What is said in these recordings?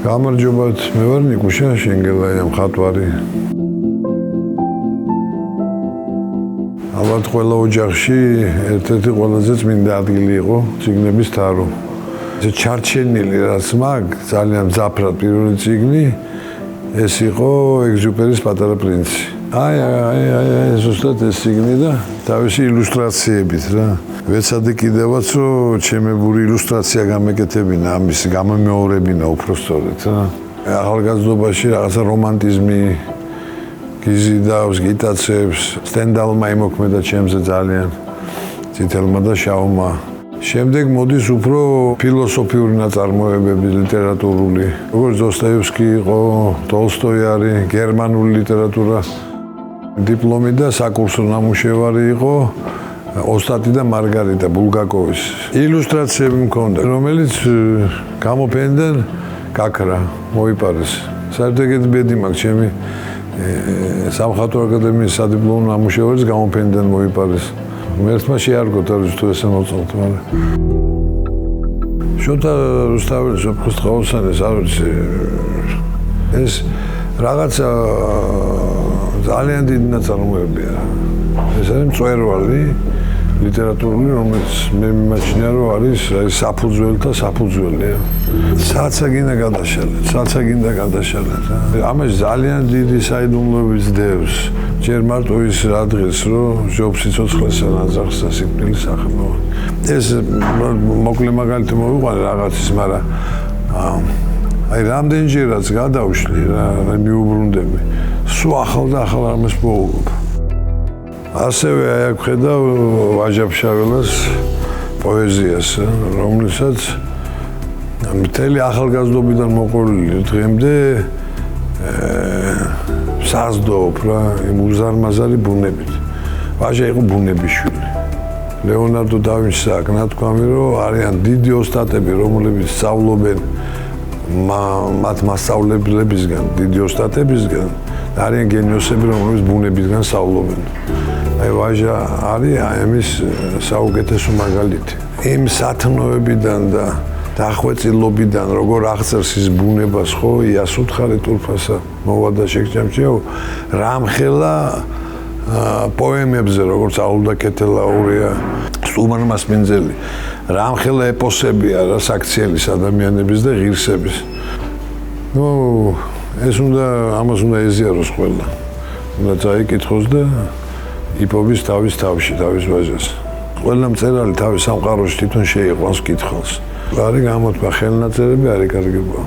გამარჯობათ, მე ვარ ნიკუშა შენგელაია მხატვარი. ალბათ ყველა ოჯახში ერთ-ერთი ყველაზე წმინდა ადგილი იყო წიგნების თარო. ჩარჩენილი რაც მაგ ძალიან მძაფრად პირველი წიგნი ეს იყო ეგზიუპერის პატარა პრინცი. აი ზუსტად ეს წიგნი და თავისი ილუსტრაციებით რა. ვეცადე კიდევაც რომ ჩემებური ილუსტრაცია გამეკეთებინა ამის გამომეორებინა უпростоრეთ რა. ახალგაზრდობაში რაღაცა რომანტიზმი გიზიდავს, გიტაცებს, სტენდალმა იმოქმედა ჩემზე ძალიან წითელმა და შავმა. შემდეგ მოდის უფრო ფილოსოფიური ნაწარმოებები ლიტერატურული. როგორც დოსტოევსკი იყო, ტოლსტოი არის, გერმანული ლიტერატურა. დიპლომი და საკურსო ნამუშევარი იყო ოსტატი და მარგარიტა ბულგაკოვის. ილუსტრაციები მქონდა, რომელიც გამოფენდნენ კაკრა, მოიპარეს. საერთოდ ეგეთი ბედი მაქვს ჩემი სამხატვრო აკადემიის სადიპლომო ნამუშევარის გამოფენიდან მოიპარეს. მერთმა შეარგო თავის თუ ესე მოწონთ, მაგრამ შოთა რუსთაველის ოფქოსტყაოსანის არ ვიცი ეს რაღაცა ძალიან დიდი ნაწარმოებია. ეს არის მწვერვალი ლიტერატურული, რომელიც მე მიმაჩნია რომ არის საფუძველთა საფუძველი. საცა გინდა გადაშალეთ. ამაში ძალიან დიდი საიდუმლოები ძდევს. ჯერ მარტო ის რა დღეს რომ ჯობს სიცოცხლესა ნაძახსა სიკვდილის სახელო. ეს მოკლე მაგალითი მოვიყვანე რაღაცის, მაგრამ აი რამდენჯერაც გადავშლი რა მიუბრუნდები. სულ ახალ და ახალ რამეს მოვუგებ. ასევე აი აქ ხედავ ვაჟა-ფშაველას პოეზიას, რომლითაც მთელი ახალგაზრდობიდან მოყოლილი დღემდე საზრდოობ რა იმ უზარმაზარი ბუნებით. ვაჟა იყო ბუნების შვილი. ლეონარდო და ვინჩის აქ ნათქვამი რომ არიან დიდი ოსტატები, რომლებიც სწავლობენ მათ მასწავლებლებისგან, დიდი ოსტატებისგან, არიან გენიოსები, რომლებიც ბუნებისგან სწავლობენ. აი ვაჟა არის ამის საუკეთესო მაგალითი. იმ სათნოებიდან და დახვეწილობიდან, როგორ აღწერს ის ბუნებას, ხო, იას უთხარი ტურფასა მოვა და შეგჭამჭიაო, რამხელა პოემებზე, როგორც აულდა კეთელაურია, სტუმარმა სმინძელი, რამხელა ეპოსებია რა საქციელის ადამიანების და ღირსების. ნუ ეს ამას უნდა ეზიაროს ყველა. უნდა წაიკითხოს და იპოვის თავის თავში, თავის ვაჟას. ყველა მწერალი თავის სამყაროში თვითონ შეიყვანს კითხავს. არის გამოთქვა ხელნაწერები არ იკარგება.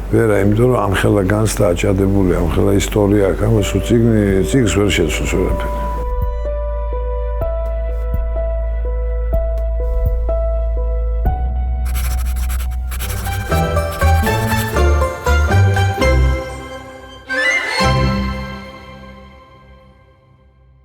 ვერა, იმიტომ რომ ამხელა განცდა აჭადებული, ამხელა ისტორია აქვს, ამას წიგნს ვერ შეცვლის ვერაფერი.